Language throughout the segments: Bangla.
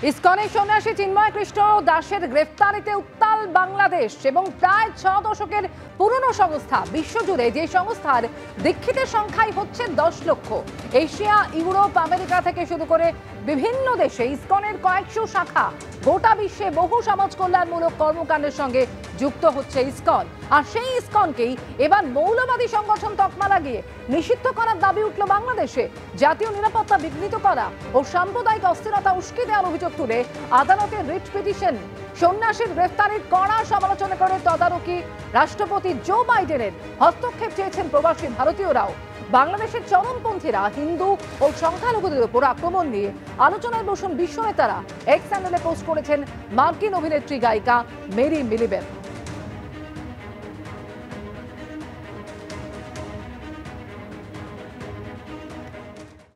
ইসকনের সন্ন্যাসী চিন্ময় কৃষ্ণ দাসের গ্রেফতারিতে উত্তাল বাংলাদেশ এবং প্রায় 6 দশকের পুরনো সংস্থা। বিশ্বজুড়ে যে সংস্থার দীক্ষিতের সংখ্যাই হচ্ছে 10 লক্ষ। এশিয়া, ইউরোপ, আমেরিকা থেকে শুরু করে বিভিন্ন দেশে ইসকনের কয়েকশো শাখা। গোটা বিশ্বে বহু সমাজ কল্যাণমূলক কর্মকাণ্ডের সঙ্গে যুক্ত হচ্ছে ইসকন। আর সেই ইসকনকেই এবার মৌলবাদী সংগঠন তকমা লাগিয়ে নিষিদ্ধ করার দাবি উঠল বাংলাদেশে। জাতীয় নিরাপত্তা বিঘ্নিত করা ও সাম্প্রদায়িক অস্থিরতা উস্কে দেওয়ার অভিযোগ তুলে আদালতে রিট পিটিশন। সন্ন্যাসীর গ্রেফতারির কড়া সমালোচনা করে তদারকি রাষ্ট্রপতি জো বাইডেনের হস্তক্ষেপ চেয়েছেন প্রবাসী ভারতীয়রাও। বাংলাদেশের চরমপন্থীরা হিন্দু ও সংখ্যালঘুদের উপর আক্রমণ নিয়ে আলোচনায় বসুন বিশ্ব নেতারা। এক্স চ্যানেলে পোস্ট করেছেন মার্কিন অভিনেত্রী গায়িকা মেরি মিলিবেথ।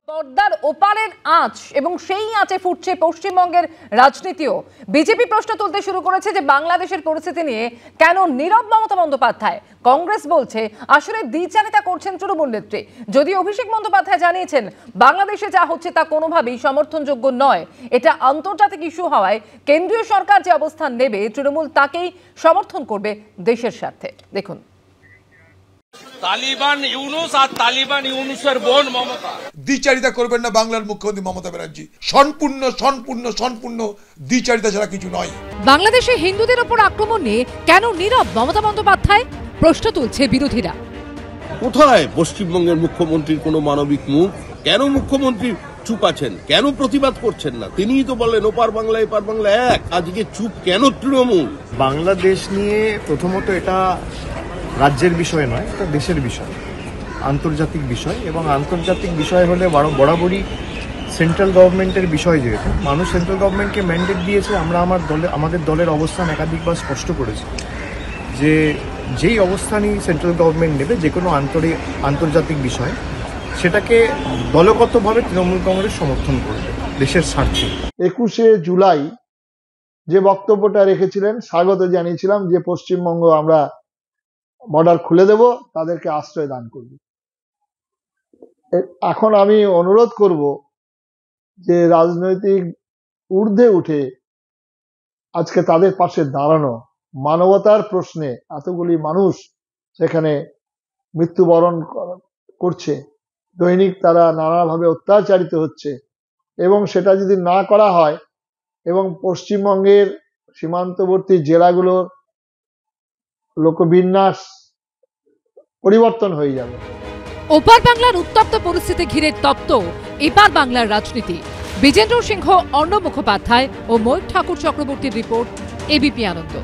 পর্দার ওপারের আঁচ এবং সেই আঁচে ফুটছে পশ্চিমবঙ্গের রাজনীতিও। বিজেপি প্রশ্ন তুলতে শুরু করেছে যে বাংলাদেশের পরিস্থিতি নিয়ে কেন নীরব মমতা বন্দ্যোপাধ্যায়। কংগ্রেস বলছে আসলে দ্বিচারিতা করছেন তৃণমূল নেত্রী। যদিও অভিষেক বন্দ্যোপাধ্যায় জানিয়েছেন বাংলাদেশে যা হচ্ছে তা কোনোভাবেই সমর্থনযোগ্য নয়। এটা আন্তর্জাতিক ইস্যু হওয়ায় কেন্দ্রীয় সরকার যে অবস্থান নেবে তৃণমূল তাকেই সমর্থন করবে দেশের স্বার্থে। দেখুন, তালিবান ইউনুস আর তালিবান ইউনুসের বোন মমতা। দ্বিচারিতা করবেন না বাংলার মুখ্যমন্ত্রী মমতা ব্যানার্জি। সম্পূর্ণ দ্বিচারিতা ছাড়া কিছু নয়। বাংলাদেশে হিন্দুদের উপর আক্রমণ নিয়ে কেন নীরব মমতা বন্দ্যোপাধ্যায়, প্রশ্ন তুলছে বিরোধীরা। কোথায় পশ্চিমবঙ্গের মুখ্যমন্ত্রীর কোনো মানবিক মুখ? কেন মুখ্যমন্ত্রী চুপ আছেন? কেন প্রতিবাদ করছেন না? তিনিই তো বললেন ওপার বাংলা এপার বাংলা এক। আজকে চুপ কেন তৃণমূল? বাংলাদেশ নিয়ে প্রথমত এটা রাজ্যের বিষয় নয়, এটা দেশের বিষয়, আন্তর্জাতিক বিষয়। এবং আন্তর্জাতিক বিষয় হলে বরাবরই সেন্ট্রাল গভর্নমেন্টের বিষয়। যেহেতু মানুষ সেন্ট্রাল গভর্নমেন্টকে ম্যান্ডেট দিয়েছে, আমরা আমাদের দলের অবস্থান একাধিকবার স্পষ্ট করেছি যে যেই অবস্থানই সেন্ট্রাল গভর্নমেন্ট নেবে যে কোনো আন্তর্জাতিক বিষয়, সেটাকে দলগতভাবে তৃণমূল কংগ্রেস সমর্থন করবে দেশের স্বার্থে। 21শে জুলাই যে বক্তব্যটা রেখেছিলেন, স্বাগত জানিয়েছিলাম যে পশ্চিমবঙ্গ আমরা বর্ডার খুলে দেব, তাদেরকে আশ্রয় দান করব। এখন আমি অনুরোধ করব যে রাজনৈতিক ঊর্ধ্বে উঠে আজকে তাদের পাশে দাঁড়ানো। মানবতার প্রশ্নে এতগুলি মানুষ সেখানে মৃত্যুবরণ করছে, দৈনিক তারা নানাভাবে অত্যাচারিত হচ্ছে, এবং সেটা যদি না করা হয় এবং পশ্চিমবঙ্গের সীমান্তবর্তী জেলাগুলোর লোকবিন্যাস পরিবর্তন হয়ে যাবে। ওপার বাংলার উত্তপ্ত পরিস্থিতি ঘিরে তপ্ত এপার বাংলার রাজনীতি। বিজেন্দ্র সিংহ, অর্ণব মুখোপাধ্যায় ও ময়ূর ঠাকুর চক্রবর্তীর রিপোর্ট, এবিপি আনন্দ।